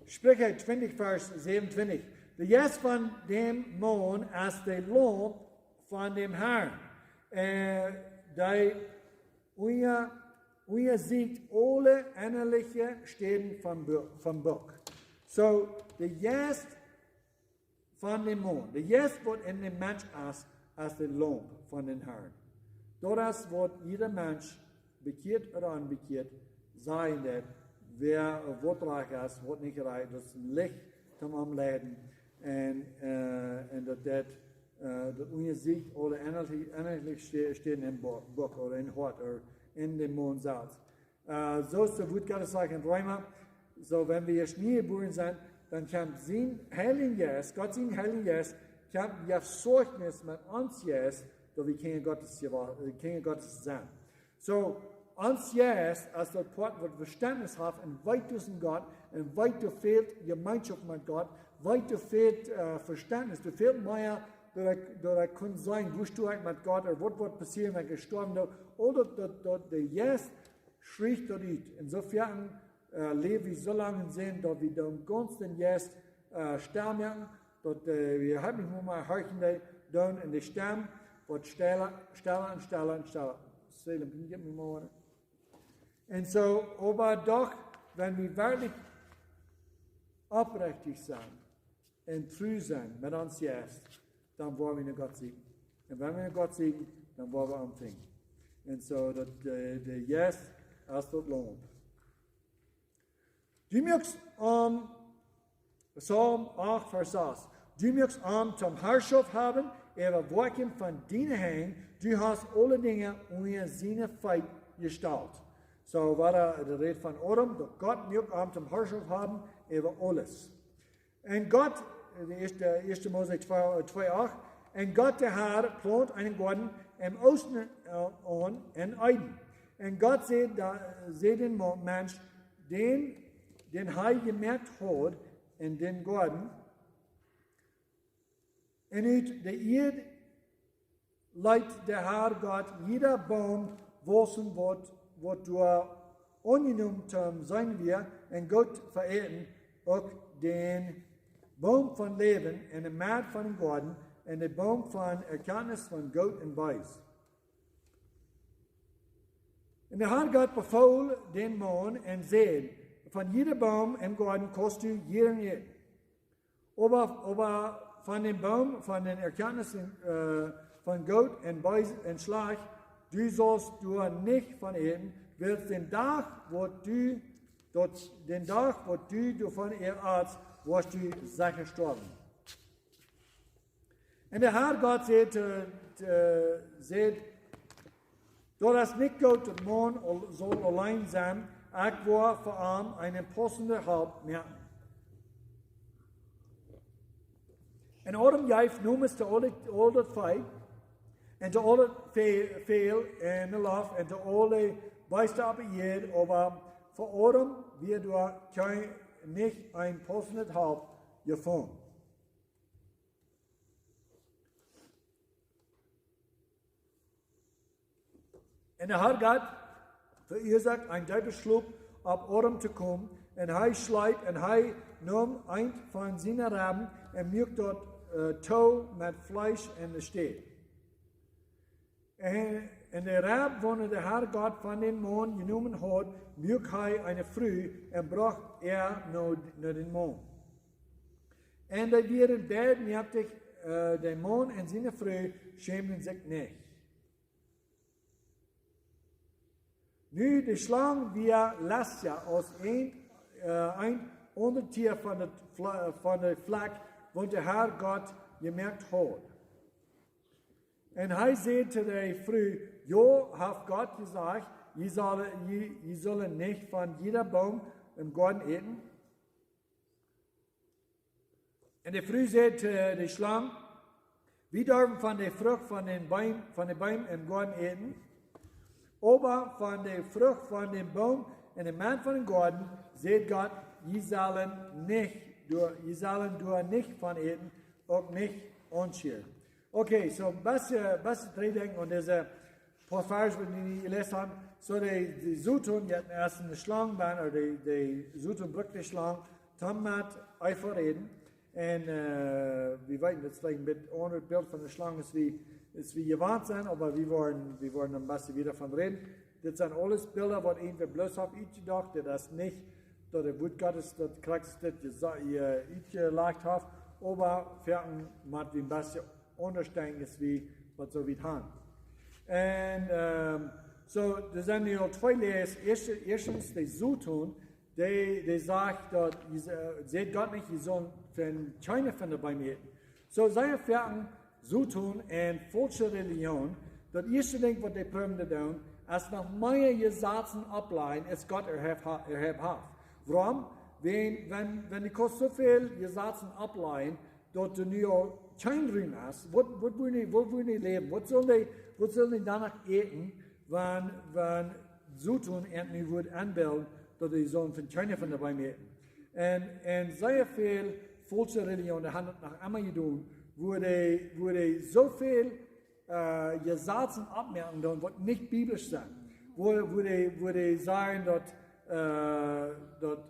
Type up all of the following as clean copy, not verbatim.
Sprüche 20, Vers 27. De jes van dem Mond als de Lohn von dem Herrn. Unje ziet alle innerlijke steden van Bok. So, de jes van dem Mond. De jes wordt in de mens als de Lohn von den Herrn. Dat wordt jeder Mensch bekeerd oder unbekeerd zijn dat. Wer wordt reich is, wordt niet reich. Dat is licht zum Omleiden. En dat je ziet alle innerlijk stehen in Bok oder in Hort oder in dem Mond zelf. So ist der Wort Gottes sagt in Römer, so wenn wir jetzt nie geboren sind, dann kann sein Heiligen Geist, Gott sein Heiligen Geist, kann ja Zeugnis mit uns jetzt, dass wir Kinder Gottes sind. So, uns jetzt, als der Poat wird Verständnis haben, und weit zwischen Gott, und weit fehlt Gemeinschaft mit Gott, weit fehlt Verständnis, du fehlt mehr, dat kan zijn, wo du mit Gott, oder was wird passieren, wenn gestorben ist, oder der Yes schricht dort uit. Insofern leben wir so lange sehen, dass wir den ganzen Yes sterben, dass wir haben nicht mal hören, dann in der Stamm wird stiller und stiller und stiller. Salem, can you get me more water? Und so, aber doch, wenn wir wirklich aufrichtig sind und treu sind mit uns jetzt, dann wollen wir Gott siegen. Und wenn wir Gott siegen, dann wollen wir empfangen. Und so, der Yes als das lohnt. Du möchtest Psalm 8, Vers 8. Du möchtest zum Herrschaft haben, Werken von deinen Händen, du hast alle Dinge unter seine Feit gestellt. So war der Rede von Adam, dass Gott möchte zum Herrschaft haben über alles. Und Gott, 1. Mose 2,8, und Gott der Herr plant einen Garten im Osten an in Eden. Und Gott sieht den Mensch, den er gemerkt hat in den Garten. Und uit der Erde leitet der Herr Gott jeder Baum wachsen wird, du angenommen sein wir, und Gott verehren auch den Baum von Leben und den Maat von dem Garten und den Baum von Erkenntnis von Gut und Böse. Und der Herr Gott befahl den Mann und sagte, von jedem Baum im Garten kannst du jeden. Aber von dem Baum, von den Erkenntnissen von Gut und Böse und Schlag, du sollst du nicht von essen, wird den Tag, wo du davon erarzt, wirst du sicher sterben. Und der Herr Gott sagt, dass nicht Gott und Mann soll allein sein, ich war vor allem einen passenden Haupt merken. En Adam geeft noemen te al dat feit, en te al dat veel en de lof, en te alle bijstappen hier, aber voor Adam wird kein nicht ein passendes Haupt gefunden. En der Herr Gott verursacht ein Teufelsschlug, auf Adam zu kommen, und er schleit, und er nahm ein von seinen Raben, und mögt dort Tau mit Fleisch in der Stadt. Und der Rab, wo der Herr Gott von den Mond genommen hat, mögt er eine Früh, und bracht nach den Mond. Und da wären beide nervig, der Mond und seine Früh schämten sich nicht. Nu, de slang via Lasja als ein Untertier von der Fleck, wo der Herr Gott gemerkt hat. Und er sagte der Früh, ja, hat Gott gesagt, ihr sollen nicht von jeder Baum im Garten essen. Und der Früh sagte der Schlange, wir dürfen von der Frucht von den Bäumen im Garten essen. Aber von der Frucht von dem Baum in dem Mann von dem Garten, sagt Gott, ihr sollen nicht von essen, auch nicht anscheren. Okay, so was drei denken und diese paar Verse, die ihr gelesen habt, so die Sutton, die hatten erst eine Schlange, oder die Sutton brückt die Schlange, Tom met Eifer reden. En we weten, dat is vielleicht ein bisschen anderes Bild von der Schlange, ist wie gewarnt sein, aber wir wollen ein bisschen wieder von reden. Das sind alles Bilder, was irgendwie bloß auf ich gedacht, das ist nicht, dass der Wut Gottes, das kriegst du, ich gelegt habe, aber für ein bisschen unterstehen ist, wie was so wie haben. Und so, da sind ja zwei Lehren. Erstens, die so tun, die sagt, dass seht Gott nicht, die sollen keine von dabei mitnehmen. So, sei fertig, so tun, und falsche Religion, das erste Ding, was die proben zu tun, ist noch mehr Gesetze ableiten, als Gott hat. Warum? Wenn die Kost so viel Gesetze ableiten, dass du nur kein Ruhm hast, wo wollen die leben? Was sollen die danach eten, wenn so tun, und wird anbilden, dass die sollen von China von dabei mitnehmen. Und sehr viel falsche Religion, die haben das nach einmal getan, wo die so viel Gesetze abmerken, was nicht biblisch sind. Wo die sagen, dass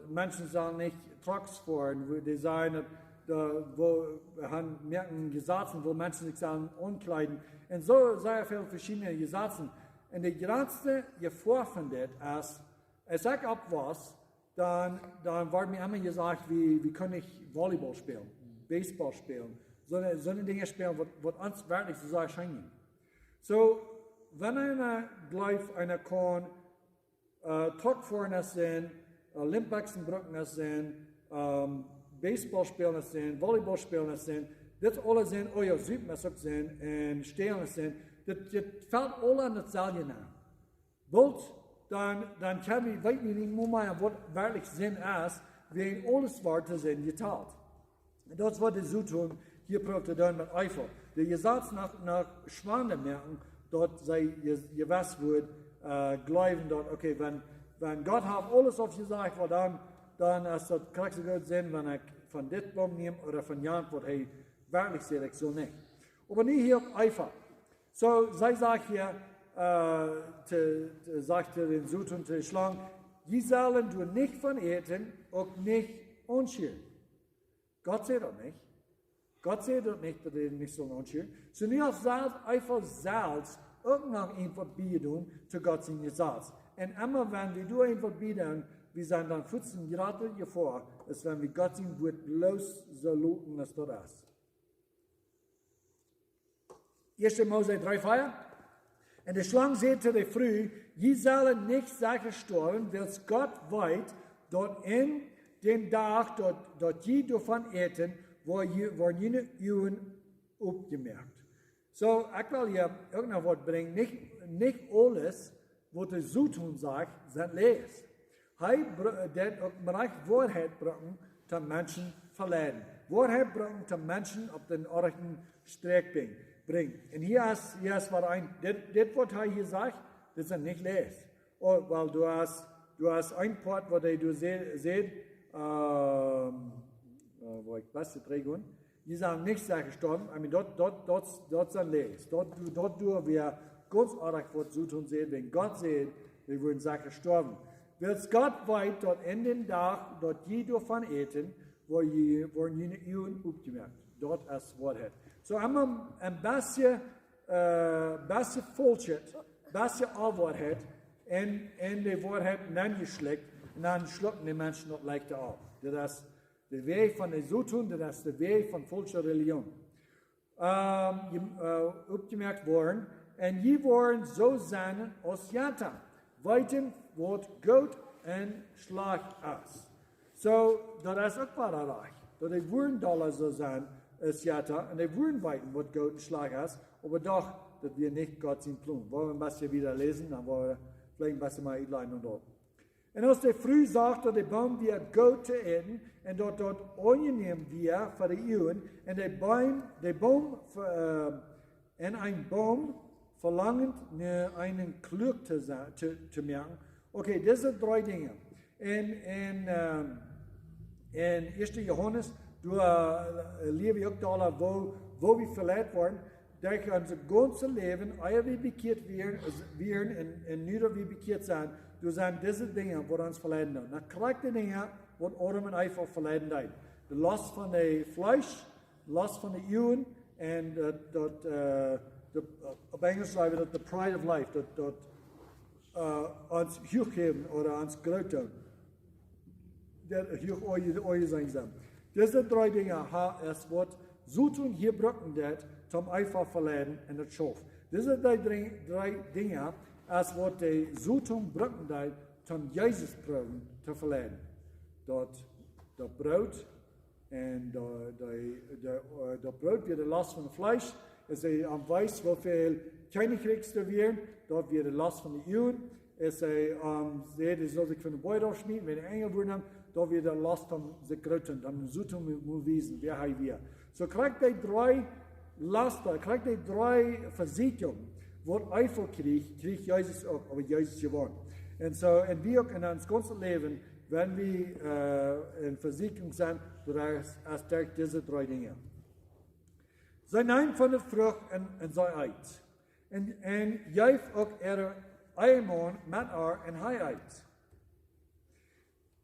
Menschen sollen nicht Trucks fahren, wo die sagen, wo merken Gesetze, wo Menschen sich sollen ankleiden. Und so sehr viele verschiedene Gesetze. Und die größte Gefahr von das ist, ich sage ab was, dann wird mir immer gesagt, wie kann ich Volleyball spielen, Baseball spielen, so eine Dinge spielen, was uns wirklich so sehr scheinen. So, wenn einer glaubt, einer kann Topfahren sehen, Olympics-Brücken sehen, Baseball spielen sehen, Volleyball spielen sehen, das alles sehen, euer Südmesser sehen und Stehlen sehen, das fällt alle an das Salje nach. Wollt, dann kann wir, weiß ich nicht mehr, was wirklich Sinn ist, wenn alles Worte sind geteilt. Und das, was die so tun, hier probiert dann mit Eifer. Die Gesetz nach Schwanen merken, dort sei gewiss wird, glauben dort, okay, wenn Gott hat alles auf gesagt, dann ist das, kriegst du gut Sinn, wenn er von dit Baum nimmt oder von Jan, was er wirklich sagt, ich so nicht. Aber nicht hier Eifer. So, sie sagt hier, sagte den Sutun zu Schlangen, die sollen du nicht von eten, auch nicht unschön. Gott sagt das nicht. Gott sagt das nicht, dass die nicht so unschön. So nicht als Salz, einfach Salz, auch noch einfach bieten, zu Gott sein Gesetz. Und immer wenn wir du einfach bieten, wir sind dann 14 Grad vor, als wenn wir Gott sein Wort bloß so luten, als das ist. 1. Mose 3,4. Und die Schlange sagte der Früh, je sollen nicht sicher sterben, weil Gott weit, dort in dem Tag, dort je davon eten, wo jene Juden aufgemerkt. So, ich will hier irgendein Wort bringen, nicht alles, was der Sutun sagt, sind les. Der auch Bereich Wahrheit bringen, die Menschen verleiden. Wahrheit bringen, die Menschen auf den rechten Streck bringen. Und hier ist was das, was hier sagt, das sind nicht les. Oh, weil du hast ein Part, wo du seht, wo ich was träge, die sagen nicht sehr gestorben, I mean, dort sind les. Dort wir ganz arg was zu tun sehen, wenn Gott sieht, wir würden sehr gestorben. Wird Gott weit dort in den Tag, dort je davon eten, wo jene Juden aufgemerkt. Dort ist Wahrheit. So einmal ein bisschen falsch, ein bisschen Wahrheit, in die Wahrheit geschleckt, und dann schlucken die Menschen noch leichter auf. Das ist der Weg von der Sutun, das ist der Weg von falscher Religion. Aufgemerkt worden, und die wollen so sein aus Jata, weiten, was Gott und Schlag ist. So, das ist auch wahr, dass die wollen da so sein, als Jata, und die wollen weiten, was Gott und Schlag ist, aber doch, dass wir nicht Gott sind tun. Wollen wir ein bisschen wieder lesen, dann wollen wir vielleicht ein bisschen mal einleiten und dort. Und als der Früh sagte, der Baum wird Gott zu eten, und dort angenehm wir für die Juden, und der Baum verlangend einen Glück zu merken. Okay, das sind drei Dinge. In 1. Johannes, du lebe ich auch da, wo wir verletzt worden, dass unser ganzes Leben, ehe wir bekehrt werden und nicht wie bekehrt sein, du sind diese Dinge, wo uns verleiden. Nach korrekte Dinge wat Adam en Eva verleden deed. De last van de vlees, de last van de eeuwen en op Engels schrijven we dat the pride of life, dat ons huug geven of ons groot doen. Dat huug ooit zijn zijn. Deze drie dingen is wat zo toen hier brokken dat, om Eva verleden en het schoof. Deze drie dingen is wat de zo toen brokken dat, om Jezus proeven te verleden. Dat brood en dat brood weer de last van het vlees. Is hij aanwijst hoeveel koninkrijks er weer, dat weer de last van de eeuwen. Is hij zegt, zoals ik van de boy afsmiet, wenn de engel worden, dat weer de last van de groten, dan zoeten moet wezen, weer hij weer. Zo krijgt hij drie lasten, krijgt hij drie verzekeringen. Wat Eiffel kreeg Jezus ook, aber Jezus gewoon. En wie ook in ons ganze leven, wenn we in verzekering zijn, door sterk deze drie dingen. Zij neemt van de vrucht en zij eet. En jij ook eenmaal met haar en hij eet.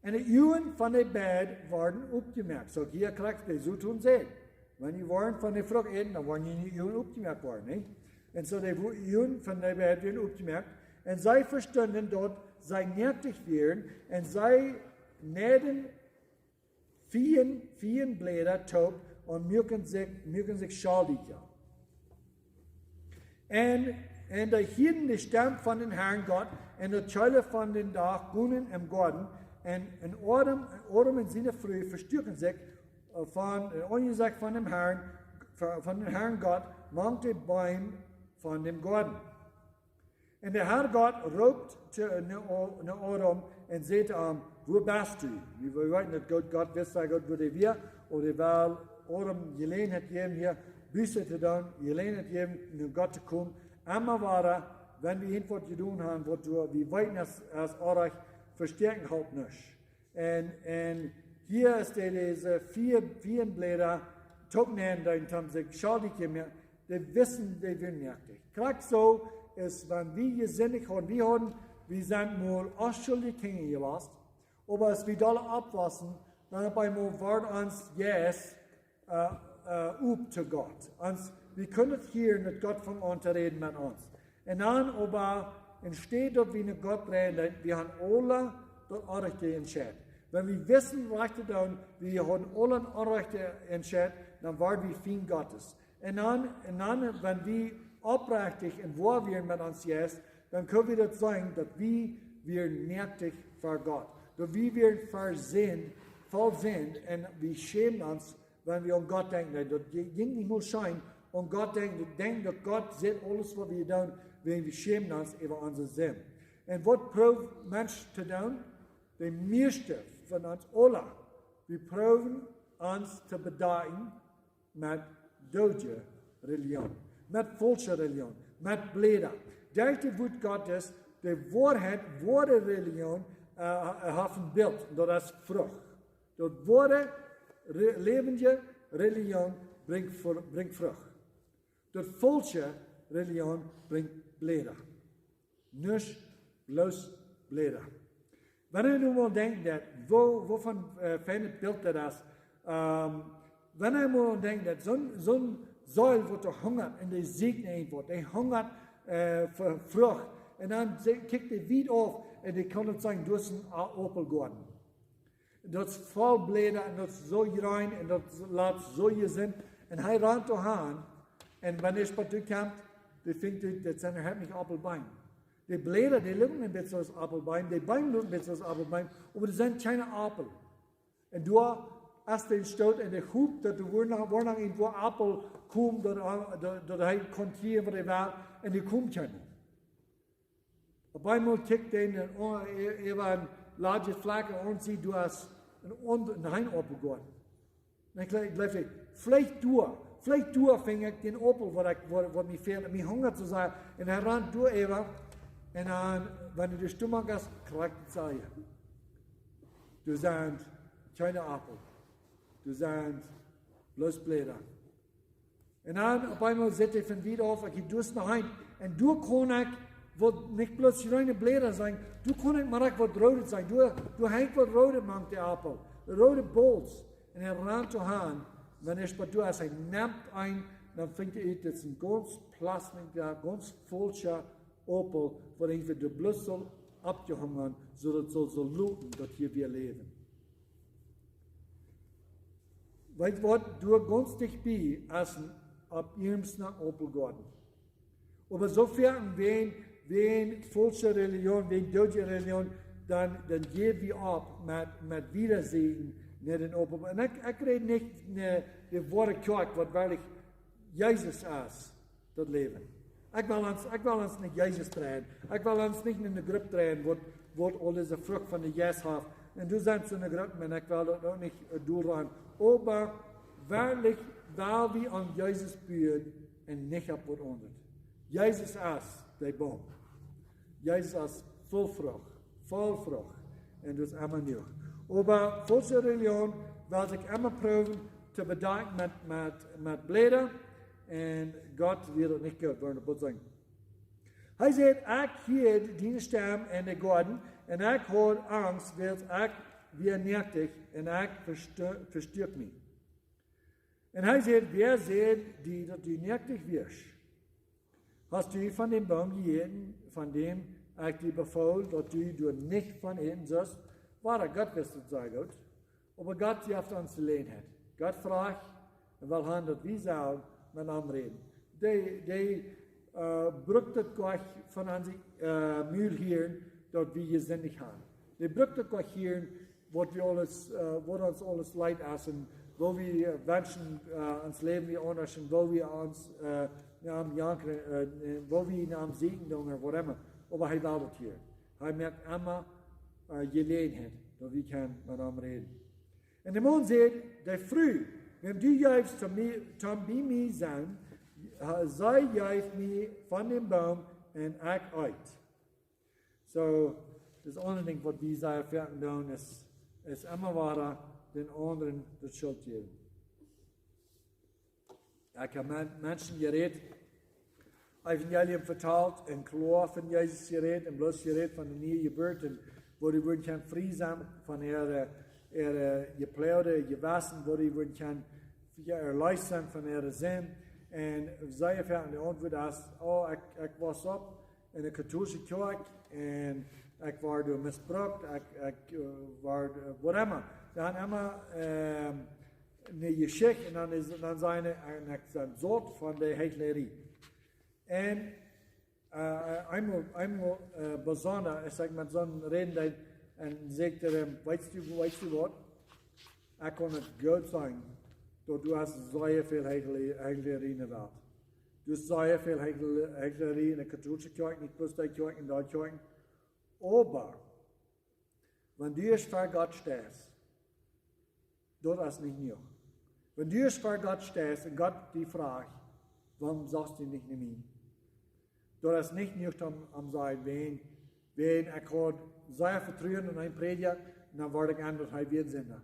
En de uwen van de bed worden opgemerkt. Zo hier krijgt je zo toen zeggen. Wanneer je worden van de vrucht eten, dan worden je uwen opgemerkt worden. Nee? En zo de uwen van de bed werden opgemerkt. En zij verstonden dat zij nertig werden. En zij neden vier bläder top. En mögen sich schuldigen. En de hielden de stem van de Herrn Gott en de Schule van den Dag wonen im Garten en Adam en zijn vrouw verstukken zich van de ongezicht van den Herrn Gott mangt de boom van dem Garten. En de Herr Gott roept naar Adam en zegt hem, wo bist du? We weten dat Gott wist, Gott würde weer, oder wel Adam alleen het gegeven hier, buiten te doen, alleen het gegeven naar Gott te komen. Immer waren, wenn wir irgendwas getan haben, was wir weten als Orach verstärken halt nicht. Und hier ist diese vier Blätter, Topnen, die haben sich schuldig gemacht, die wissen, die werden merklich. Gerade so ist, wenn wir gesinnig haben, wir sind mal ausschuldig Kinder gewesen, aber es wir alle abwaschen, dann bei mal wird uns yes, up zu Gott. Wir können hier mit Gott von uns reden mit uns. Und dann aber entsteht dort, wie mit Gott reden, wir haben alle das Anrechte entscheiden. Wenn wir wissen, was zu tun, wir haben alle das Anrechte entscheiden, dann werden wir Feind Gottes. Und dann, wenn wir aufrichtig und wahr werden mit uns jetzt, dann können wir das sagen, dass wir nervig für Gott. Dass wir voll sind und wir schämen uns, wenn wir an Gott denken. Das ging nicht nur schein. Und Gott denkt, dass Gott sieht alles, was wir tun, wenn wir schämen uns über unsere Sinn. Und was probt Menschen zu tun? Die meiste von uns alle, wir proben uns zu bedeuten mit deutscher Religion, mit falscher Religion, mit Bläder. Der Wort Gottes, die Wahrheit, wahre Religion, hat ein Bild, das ist Frucht. Das wahre, lebende Religion bringt Frucht. Dat falsche Religion bringt Bläder. Nicht bloß Bläder. Wenn je nu mal denkt, wovon fijn Bild dat is, wenn je mal denkt, dat zo'n Säul wordt hungert en die segnet wordt, die hungert voor Frucht. En dan kijkt hij wieder auf en die kan het zeggen, du hast een Apelgarten. Dat is vol Bläder en dat is zo rein en dat laat zo je zijn. En hij rent doorheen. En wanneer Spatu komt, dan vindt hij dat zijn er niet appelbein. Die Bläder, die lukken een beetje als appelbein, die bein lukken een beetje als appelbein, maar die zijn geen appel. En door, als hij stoot en de hoop, dat er wordt in voor appel komt, dat hij kon hier wat hij wil, en die komt geen. Op eenmaal kijkt hij even een large vlak en ziet, du hast een heinappel gehad. En ik blijf vielleicht fing ich den Opel, was mir fehlt, mir Hunger zu sein. Und er rennt durch eben, und dann, wenn du die Stimme hast, kriegt die Zeige. Du sind keine Apfel. Du sind bloß Blätter. Und dann, auf einmal setzt ich von wieder auf, ich gehe durch nach Hause. Und du kann ich wat niet bloot reine bläder zijn, du kon ik maar ook wat rode zijn. Du hangt wat rode mank de appel. Rode bols. En hij raant te gaan. Wanneer je du als hij neemt een, dan vindt je uit, dat is een ganz plastic, ganz falsche appel, waarin we de blussel abgehangen, zodat het zal looten, dat hier weer leven. Weet wat, du ganz dichtbij als een op eerste appel geworden. Aber sofern, wenn falsche Religion, wenn deutsche Religion, dann geben wir ab mit Wiedersehen naar den Appel. En ik reed niet de ware kerk, wat waarlijk Jezus is, dat leven. Ik wil ons niet Jezus trainen. Ik wil ons niet in de groep trainen, wat al deze vrucht van de Jes heeft. En du bent in de groep, en ik wil dat ook niet doen. Maar waarlijk, waar we aan Jezus buren en niet op wat onder. Jezus is de boom. Jezus is vol vrucht. En dus immer nieuw. Maar falsche religion wil ik immer proeven te bedenken met bläder. En Gott wird het niet goed worden, wat zeggen. Hij zegt, ik hier die stem en de garden. En ik hoor angst, werd ik weer nertig. En ik verstuurt me. En hij zegt, wer zegt die dat u nertig wirst? Hast du van dem Baum gegeten, van dem ik dir bevoel, dat du nicht von eten sollst? Waar Gott wist het zo goed. Maar Gott geeft ons de leenheid. Gott vraagt, en wil gaan dat wie zou met hem reden. Die brukt het gleich van onze muur hier, dat we gezinnig gaan. Die brukt het gleich hier, wat ons alles leid is, en wo we wensen ons leven weer anders, en wo we ons wo we naam zegen doen, of whatever. Maar hij wil het hier. Hij merkt immer gelegenheid, dat we kunnen met hem reden. En de man zegt, de früh, wenn du juist tam bij mij zijn, zij juist mij van dem Baum en ik uit. So, das andere ding wat we zijn verder doen, is immer waar den anderen de schuld geven. Ik heb mensen gereed, Evangelium vertaald en klaar van Jezus gereed en bloos gereed van de nieuwe geboorte, waar die worden kan vrij zijn van je pleude, je wassen, waar die worden kan leicht zijn van zin. En zij hebben de antwoord als, ik was op in de katholieke kerk en ik was door misbruikt, ik was whatever. Dan immer een Jeshicht en dan zijn een soort van de hechlerie. En eenmaal bijzonder, als ik met zo'n reden en zeg tegen hem, weet je wat? Ik kan het goed zijn, dat du hast zeer veel hechlerie in de wereld. Du hast zeer veel hechlerie in de katholieke kerk, niet plus de kerk in de kerk. Maar, wenn du es vor Gott stehst, dat is niet nieuw. Wenn du es vor Gott stehst en Gott die fragt, warum sagst du nicht mir? Dat is niet nieuw om zeggen, wen ik had zeer vertrouwen in een prediker, dan word ik aan dat hij weer zender.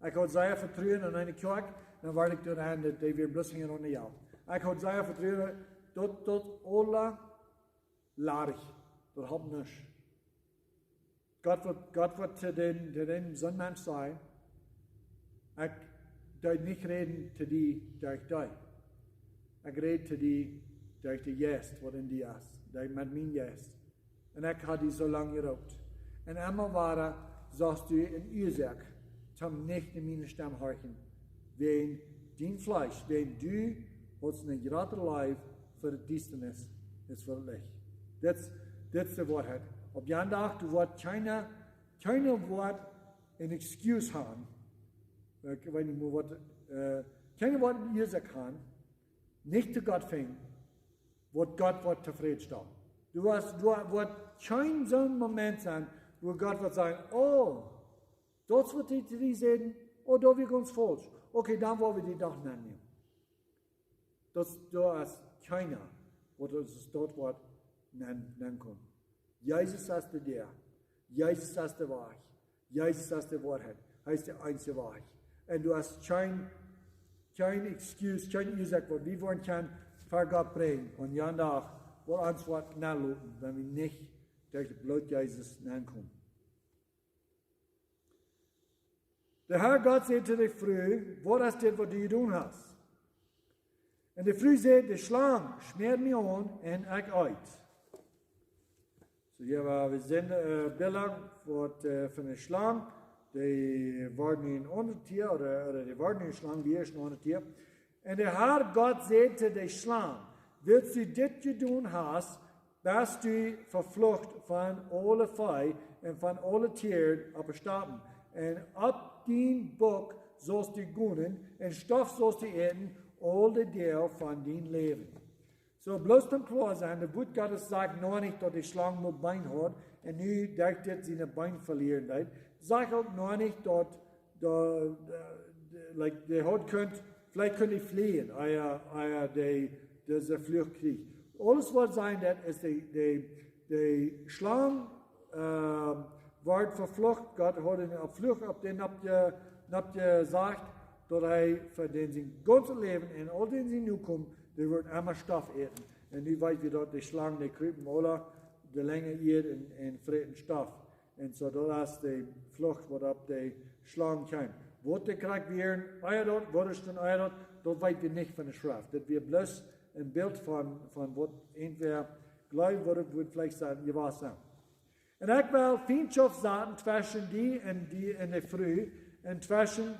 Ik had zeer vertrouwen in een kerk, dan word ik door aan dat hij weer blussingen onder jou. Ik had zeer vertrouwen tot alle larig, dat had niks. Gott wordt te den zo'n mens zijn, ik doe niet reden te die durch die. Ik red te die durch de jest, wat in die is, met mijn jest. En ik had die zo lang gerookt. En eenmaal waren, zoals u in Isaac, om niet in mijn stem horchen. Ween dien vlees, ween du, wat een grote lijf voor de duisternis is voor het licht. Dat is de waarheid. Op die dag, du wordt keine woord een excuse hebben. Ik weet niet meer wat, keine woord in Isaac hebben, niet te God vinden, wat God wordt tevreden stellen. Du wordt geen zo'n moment zijn, waar God wordt zeggen, dat is wat die zeggen, dat we ons falsch. Oké, dan willen we die dag nemen. Dat is keiner, wat ons dat wordt nemen kan. Jezus is de der. Jezus is de waarheid. Jezus is de waarheid. Hij is de einzige waarheid. En du hast geen excuse, geen Isaac, wat we worden kan voor God brengen. Und ja dag, wat ons wat nalopen, wenn wir nicht durch das Blut Jesus nachkommen. Der Herr Gott sagte dir früh, was ist das, was du getan hast? Und der früh sagt, der Schlange schmiert mich an und ich uit. So hier war, wir sehen Bilder von der Schlange, die waren in ein anderes Tier, oder die waren in Schlange, wie ist ein anderes Tier. Und der Herr Gott sagte der Schlange, willst du das getan hast, bist du verflucht von alle Vieh und von alle Tieren auf Staben. Und ab den Bock sollst du gehen, und Stoff sollst du eten, alle Deel von dein Leben. So bloß dann klar sein, der Wort Gottes sagt noch nicht, dass die Schlange nur Bein hat, und nu denkt er, seine Bein verlieren wird. Sagt auch noch nicht, dass der hat könnt, vielleicht könnt ihr fliehen, dieser Flucht kriegt. Alles was sein wird, ist die Schlange wird verflucht, Gott hat ihn auf Flucht, auf den habt ihr gesagt, dass er für den sein ganzes Leben, und all den sie nu kommen, die wird immer Stoff eten. Und nu weiß wir dort, die Schlangen, die kriegen alle, die Länge iert und fressen Stoff. Und so, das ist die Flucht, was ab die Schlangen kommt. Was der kriegt, wie ein Eier dort, was ist ein Eier dort, das weiß wir nicht von der Schrift. Das wird bloß ein Bild von was entweder glaubt, was wird vielleicht sagen, ihr was sagen. Und ich will Feindschaft sagen zwischen die in der Früh, und zwischen,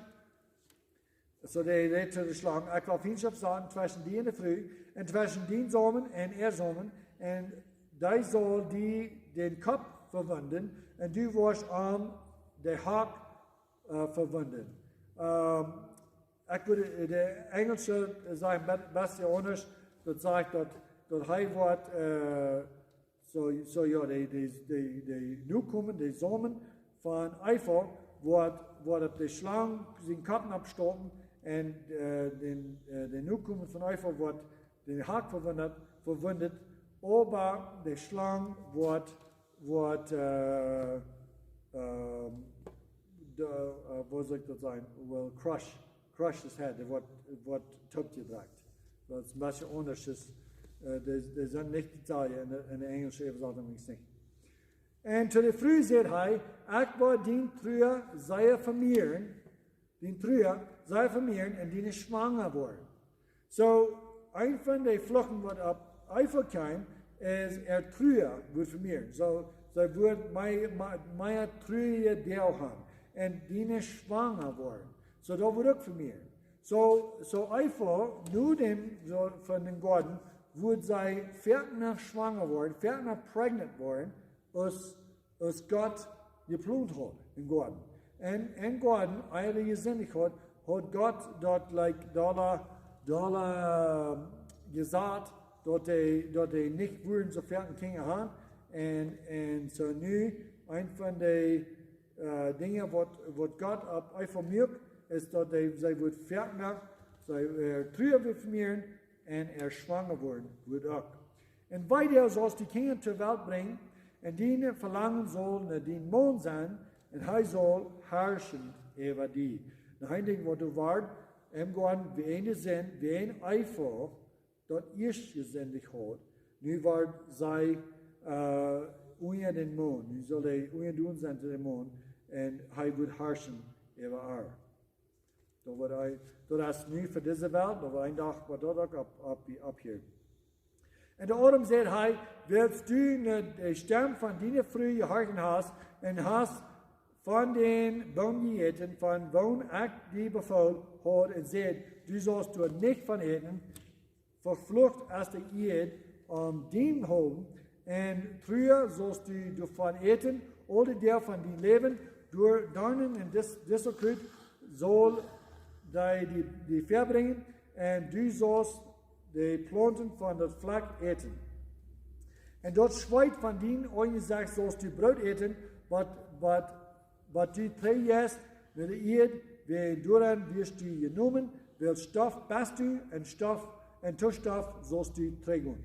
so die Rede der Schlange, ich will Feindschaft sagen zwischen die in der Früh, und zwischen den Samen und Samen, und da soll die den Kopf verwunden, und du wirst den Hack verwunden. Ich würde, der Englische sagen, besser anders, das sagt, dass er wird, so ja, die nu kommen, die Samen von Eifer, wird die Schlange den Kopf abstoßen, und die nu kommen von Eifer wird den Hack verwundet, aber die Schlange wird was soll ich das sagen, will crush his head, wird top gebracht. Das ist ein bisschen anders, das sind nicht die Zeilen in der englischen Übersetzung nicht. Und zu der Früh sagt er, ich will den Trüer sei vermehren, und die schwanger werden. So, ein von den Fluchten, was ab Eifer kam, ist, Trüer wird vermehren. So wird meine Trüer Deel haben. Und die schwanger werden. So, da wird auch vermehren. So Eifer, nur von den Gott, wird sie fertig schwanger werden, fertig pregnant werden, als Gott geplant hat in Gott. Und Gott, eigentlich gesinnig hat Gott dort gesagt, dass die nicht würden so fertig Kinder haben. Und so nu, ein von den Dingen, was Gott ab Eifer mögt, ist, dass sie wird fertig, sie Trüer wird vermehren, und schwanger werden wird auch. Und weiter sollst die Kinder zur Welt bringen, und die verlangen soll nach den Mond sein, und er soll herrschen über die. Nach ein Ding, was du wart, wie eine Sinn, wie ein Eifer, dort ich gesendet hat, nu wird sei unter den Mond, nu soll er unter tun sein zu dem Mond, und er wird herrschen über er. Das ist nicht für diese Welt, aber ein Tag wird dort ab hier. Und der Adam sagt, willst du die Stimme von deiner Früh gehorchen hast, und hast von den Baum gegessen, von wo ich die Befehl hat, und sagt, du sollst du nicht von eten, verflucht als der Eid, den holen, und früher sollst du davon eten, alle der von deinem Leben, durch Dornen und Distelkruid soll die verbringen, und du sollst die Planten von das Fleck eten. Und dort Schweit von den Eugen sollst du Brot eten, was du trägst, mit der Erde, wie duran wirst du genommen, weil Stoff bist du, und Stoff sollst du tragen.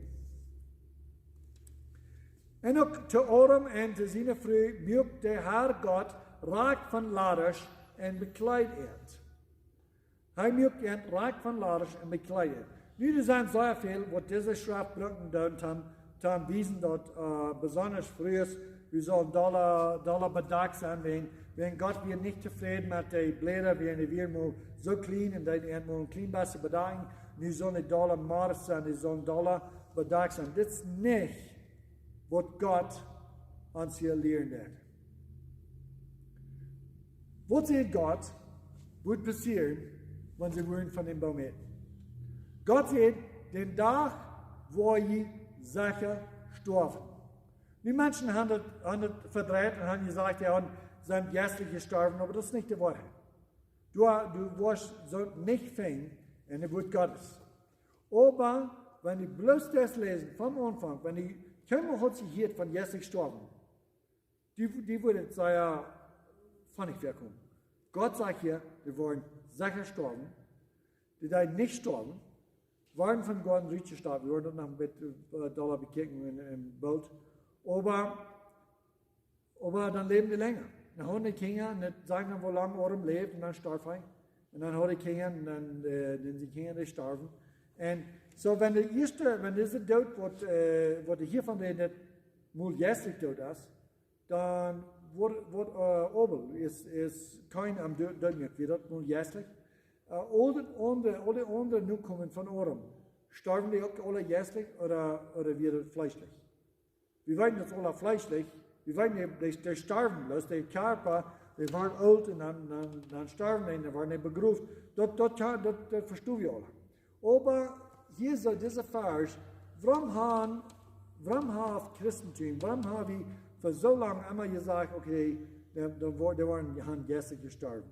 Und auch zu Adam und zu seiner Früh mögt der Herr Gott reich von Laders und bekleidet. Er mögt reich von Laders und bekleidet. Nu, er zijn sehr viel, wat diese Schriftbrücken gedaan haben, Tom wiesen dort besonders früher, wir sollen Dollar bedacht sein, wenn Gott wir nicht zufrieden mit den Blättern, wenn wir mal so clean und dann mal ein clean besser bedachen, nu sollen Dollar modest sein, die sollen Dollar bedacht sein. Das ist nicht, was Gott uns hier lehren wird. Was sieht Gott, wird passieren, wenn sie wollen von dem Baum essen? Gott sieht den Tag, wo ihr sicher sterben. Die Menschen haben das verdreht und haben gesagt, ja, sind jährlich gestorben, aber das ist nicht die Wahrheit. Du wirst so nicht finden in der Wort Gottes. Aber wenn die bloß das lesen, vom Anfang, wenn die keiner hat sich hier von jährlich gestorben, die würden sagen, von nicht wegkommen. Gott sagt hier, die wollen sicher gestorben, die da nicht sterben, waren von Gott nicht gestorben, wir wurden noch mit Dollar bekeken im Boot, aber dann leben die länger. Dann haben die Kinder, und sagen dann, wo lange Atem lebt, und dann sterben sie. Und dann haben die Kinder, und dann die Kinder, die sterben. Und so, wenn diese Tod, was hier von denen mal jährlich tot ist, dann wird Obel, ist kein am Dödnig, wie das mal jährlich. Alle anderen nu kommen von Ohren. Sterben die auch alle jährlich oder wieder fleischlich? Wir wissen das alle fleischlich. Wir wissen, die sterben bloß, die Körper, die waren alt und dann sterben die, dann waren die begruft. Das verstehen wir alle. Aber hier so dieser Vers, warum haben Christentum, warum haben wir für so lange immer gesagt, okay, die waren gestern gestorben.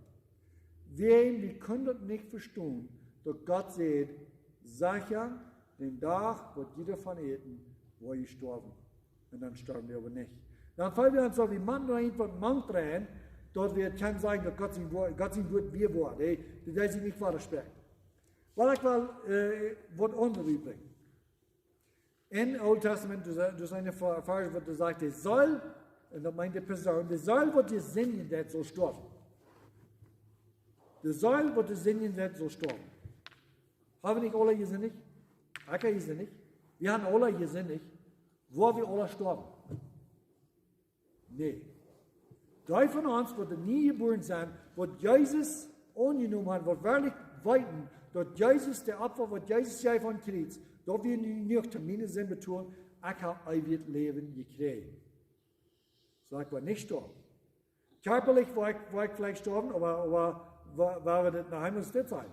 Wir können das nicht verstehen, dass Gott sagt, sicher, den Tag wird jeder von ihnen, wo ihr sterben. Und dann sterben die aber nicht. Dann fallen wir uns so wie Mann oder irgendwas Mann drehen, dort wir können sagen, dass Gott sein Wort wir Wort, das ist nicht widersprechen. Weil ich will, was andere bringen. In Old Testament, du ist eine Vers, wo du sagst, der soll, und das meint die Person, der soll, was dir singen, der soll sterben. Der soll, was dir singen, der soll sterben. Haben nicht alle gesinnig? Ich gesinnig. Wir haben alle gesinnig, wo wir alle sterben. Nee. Die von uns, die nie geboren sind, wo Jesus angenommen hat, wo wirklich weiten, dass Jesus, der Opfer, was Jesus ja von Kreuz, da wir nicht Termine sind, betonen, ich habe ewig Leben gekriegt. So, ich war nicht sterben. Körperlich war ich vielleicht sterben, aber war wir das nach Himmel sein.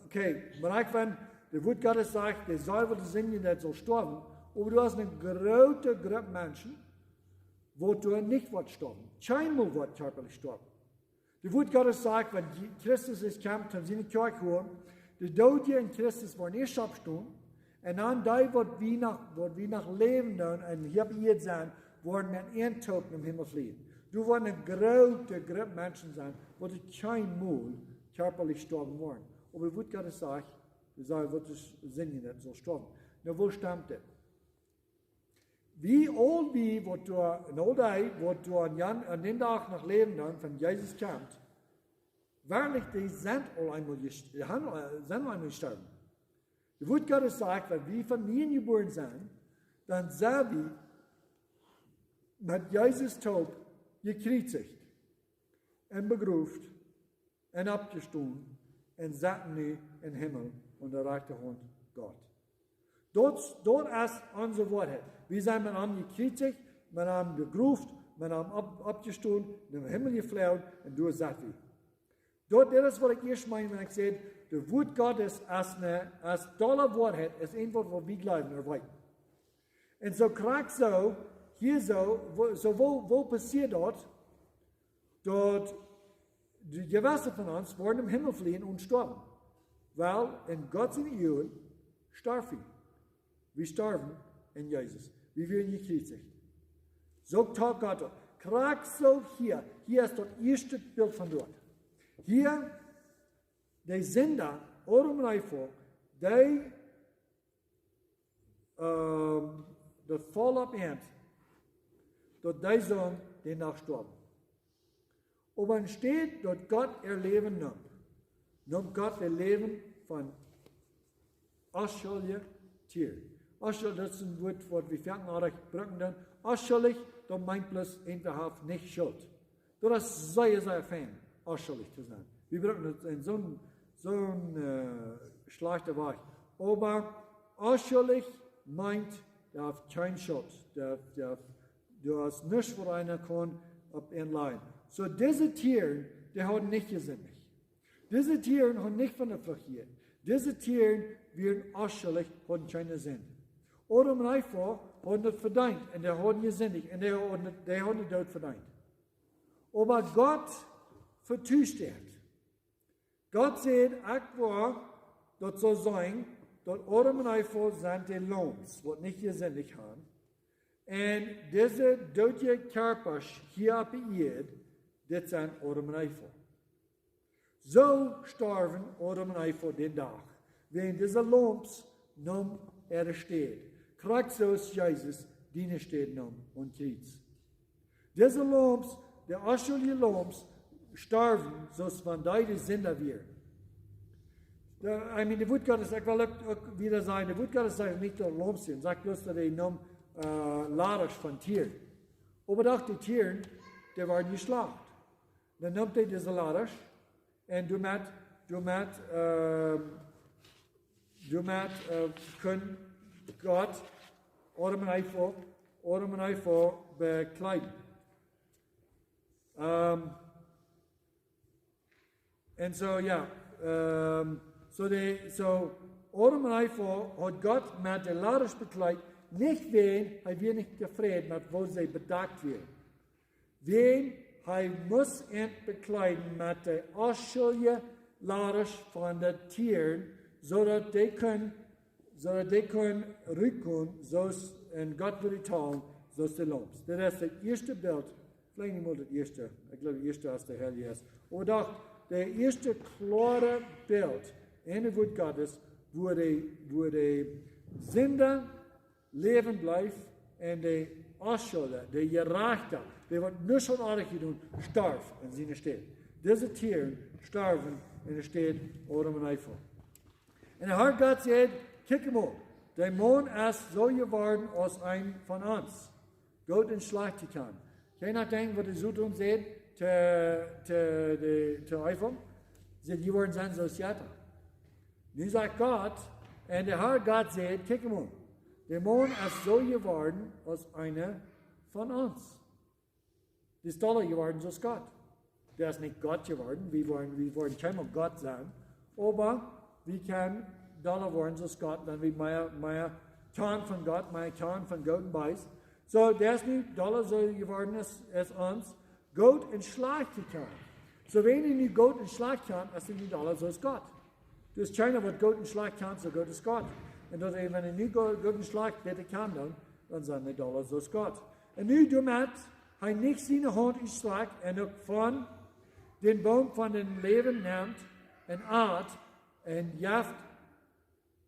Okay, aber wenn der Wort Gottes sagt, der soll, was du singen, der soll sterben, aber du hast eine große Gruppe Menschen, wo du nicht wird sterben. Keinmal wird körperlich sterben. Der Wort Gottes sagt, wenn Christus ist kommt, dann sind die Kirche holen, die Tote in Christus waren nicht abstehen, und dann die, wird wie nach Leben tun, und hier jetzt sein, werden mit einem Tod im Himmel fliehen. Du wirst eine große Gruppe Menschen sein, wo du keinmal körperlich sterben wollen. Aber der Wort Gottes sagt, wir sagen, wird es singen, das soll sterben. Na, wo stammt das? Wie all die, wo du an dem Tag noch leben dann, von Jesus kommt, wahrlich, die sind einmal gestorben. Der Wort Gottes sagt, wenn wir von ihnen geboren sind, dann sind wir mit Jesus Tod gekreuzigt und begruft und abgestanden und saßen in den Himmel und erreichte Hand Gott. Dort ist unsere Wahrheit. Wir sind mit ihm gekreuzigt, mit ihm begruft, mit ihm abgestanden, in den Himmel geflogen und du sagst wie. Dort, das ist, was ich erst meine, wenn ich sage, der Wort Gottes als tolle Wahrheit ist etwas, was wir glauben, erweitern. Und so kriegt wo passiert dort die Gewässer von uns wollen im Himmel fliehen und sterben. Weil in Gottes Ehren sterben wir. Wir sterben in Jesus. Wir werden gekreuzigt. So tut Gott. Kriegt so hier ist das erste Bild von dort. Hier, die Sünder, Ohren und Eifel, das Fall ab Ernst, dass die sollen den nachsterben. Aber es steht, dass Gott ihr Leben nimmt. Nimmt Gott ihr Leben von unschuldigen Tieren. Aschel, das ist ein Wort, was wir fertig brücken dann. Aschelig, da meint bloß, entweder nicht Schuld. Das ist sehr, sehr fein, aschelig zu sein. Wir brücken das in so ein schlechter Weg. Aber aschelig meint, der hat keine Schuld. Du hast nichts, wo einer kann, auf ihn leiden. So diese Tiere, die haben nicht gesündigt. Diese Tiere haben nicht von der Flucht hier. Diese Tiere werden aschelig, haben keine Sünde. Oder um einfach, haben das verdient. Und die haben gesündigt. Und die haben den Tod verdient. Aber Gott vertuscht das. Gott sagt, das soll sein, dass Adam und Eva sind die Lohns, was nicht gesündigt haben. Und diese deutsche Körper hier auf der Erde, das sind Adam und Eva. So starben Adam und Eva den Tag. Wenn diese Lohns nun steht. Christus Jesus, die steht nun und Kreuz. Diese Lohns, die aschlige Lohns, starben, so von deine Sünder werden. Der Wort Gottes, ich will auch wieder sagen, der Wort Gottes sagt nicht nur Lohns sind, sagt bloß, dass die nun Laders von Tieren. Aber auch die Tiere, die waren geschlacht. Dann nimmt er diese Laders und du können Gott Adam und Eva bekleiden. And so, ja, so Adam und Eva hat Gott mit den Laders bekleidet, nicht wen, wir nicht gefreut, mit wo sie bedeckt werden. Wen, muss ihn bekleiden mit den ascheligen Laders von den Tieren, so dass die können rücken, so und Gott würde tun, so ist der Lohns. Das ist das erste Bild, vielleicht nicht mal das erste, ich glaube, das erste ist der Herr Jesus. Aber doch, der erste klare Bild in dem Wort Gottes, wo die Sünder leben bleibt und die Aschule, die Gerechte, die wird nichts von Artig tun, starb in seiner Stadt. Diese Tiere starben in der Stadt Adam und Eva. Und der Herr Gott sagt, kick mal, der Mann ist so geworden als ein von uns. Gott und schlecht getan. Je nachdem, was die Südung sagt, zu Eva, sind die worden sein so Schatten. Nu sagt Gott, und der Herr Gott sagt, kick mal, der Mann ist so geworden als einer von uns. Die ist toller geworden als Gott. Der ist nicht Gott geworden, wir wollen keiner Gott sein, aber wir können doller werden als Gott, wenn wir mehr Tarn von Gott, mehr Tarn von Gott und Beiß. So, der ist nicht doller so geworden als uns, Gott und schlecht getan. So, wenn ihr nicht Gott und schlecht kann, ist er nicht doller so als Gott. Das ist keiner, was Gott und schlecht kann, so Gott ist Gott. Und dass wenn er nicht Gott und schlecht bitte kann, dann sind wir doller so als Gott. Und nu damit, er nicht seine Hand geschlagen und auch von den Baum von dem Leben nimmt und art und jaft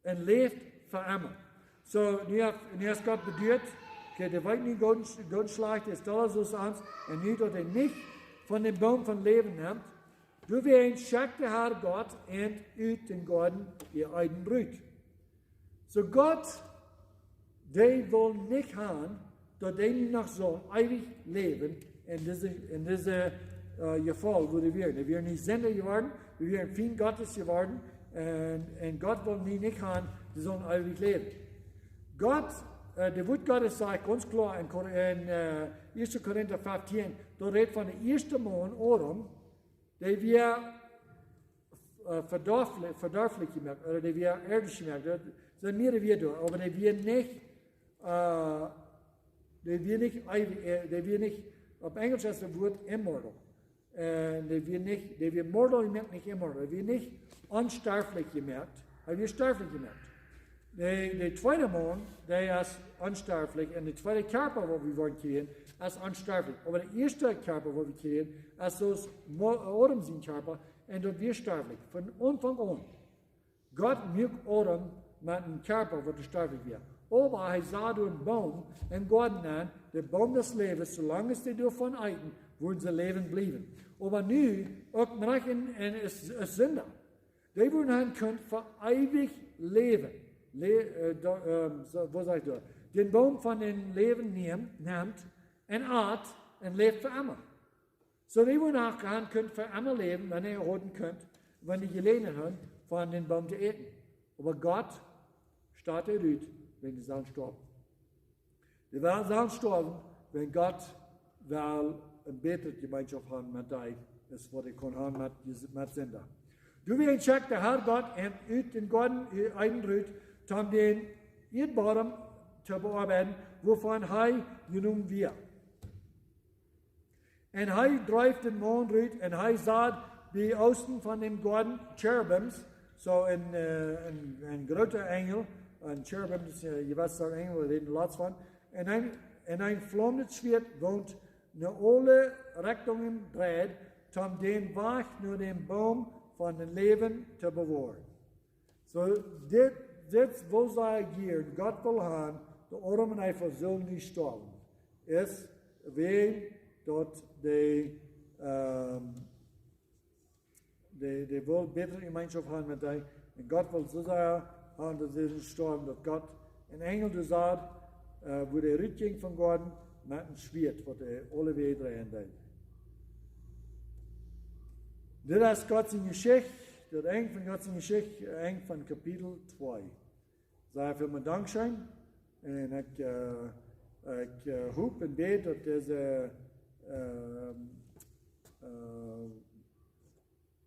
und lebt für immer. So, nu ist Gott bedeutet, okay, der weiß nicht Gott schlecht, ist doller so als uns, und nu, dass er nicht von dem Baum von Leben nimmt, du wirst schackt der Herr Gott und ut den Garten ihr eigen Brut. So Gott, der will nicht haben, dass die noch so ewig leben in diese Gefall, wo wir werden. Wir werden nicht Sünder geworden, wir werden Feind Gottes geworden, und Gott will nicht haben, die sollen ewig leben. Gott, der Wort Gottes sagt ganz klar in 1. Korinther 15, da redet von der ersten Mann, Adam, der wir verdorflich gemacht, oder der wir irdisch gemacht, das sind mehrere Wörter, aber der wir nicht, auf Englisch ist das Wort immortal. Der wir mortal gemacht, nicht immortal, der wir nicht unsterblich gemacht, aber wir sterblich gemacht. Der zweite Mann, der ist unsterblich, und der zweite Körper, wo wir wollen kriegen, ist unsterblich. Aber der erste Körper, wo wir kriegen, ist so Adam sein Körper, und dort wir sterblich. Von Anfang an. Gott mögt Adam mit einem Körper, wo der sterblich wird. Aber er sah durch einen Baum, und Gott nennt, der Baum des Lebens, solange sie davon eiten, würden sie leben bleiben. Aber nu, auch Menschen und Sünder, die würden haben können für ewig leben. den Baum von den Leben nimmt en aat en leeft voor immer. So wie wir nachgehen könnt für immer leben, wenn ihr erholen könnt, wenn ihr Gelegenheit habt, von den Baum zu eten. Aber Gott steht er ut, wenn die sollen sterben. Die sollen sterben, wenn Gott will eine bessere Gemeinschaft haben mit euch, als was ich kann haben mit Sünder. Du wie ein Check, der Herr Gott ut den Gott einrührt, um den Erdboden zu bearbeiten, wovon er genommen wird. Und er dreift den Mond rüt, und er sah die Osten von dem Garten Cherubims, so ein großer Engel, ein Cherubim, je weiß, ein Engel, wir reden lots von, und ein flammendes Schwert wohnt in alle Richtungen dreht, um den Weg nur den Baum von dem Leben zu bewahren. So, das wo sei hier, Gott will haben, der Ormen einfach so nicht sterben, ist, wenn dort die will bessere Gemeinschaft haben mit dir. Und Gott will so sehr haben, dass sie nicht sterben, dass Gott ein Engel sagt, wo der Rückging von Gott mit einem Schwert, wo der alle Wege drehen will. Das ist Gottes Geschichte, das Eng von Gottes Geschichte, Eng von Kapitel 2. Sei für mein Dankeschön. Und ich hoffe und bete, dass diese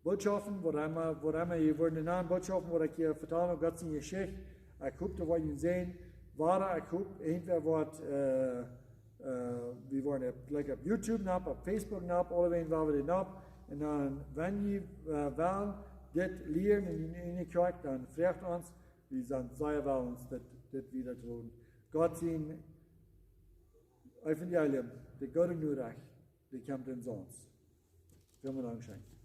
Botschaften, wo immer hier wurden in anderen Botschaften, wo ich hier vertalen habe, Gottes Geschichte, ich hoffe, da wollen sehen, war ich hoffe, entweder wird, wir wollen gleich auf YouTube ab, auf Facebook ab, alle wen wir den ab, und dann, wenn ihr wollen, das lernen in die Kirche, dann fragt uns, wir sind sehr wohl uns das wieder tun. Gott sein Evangelium, der Gott nur recht, die kommt in uns. Vielen Dank.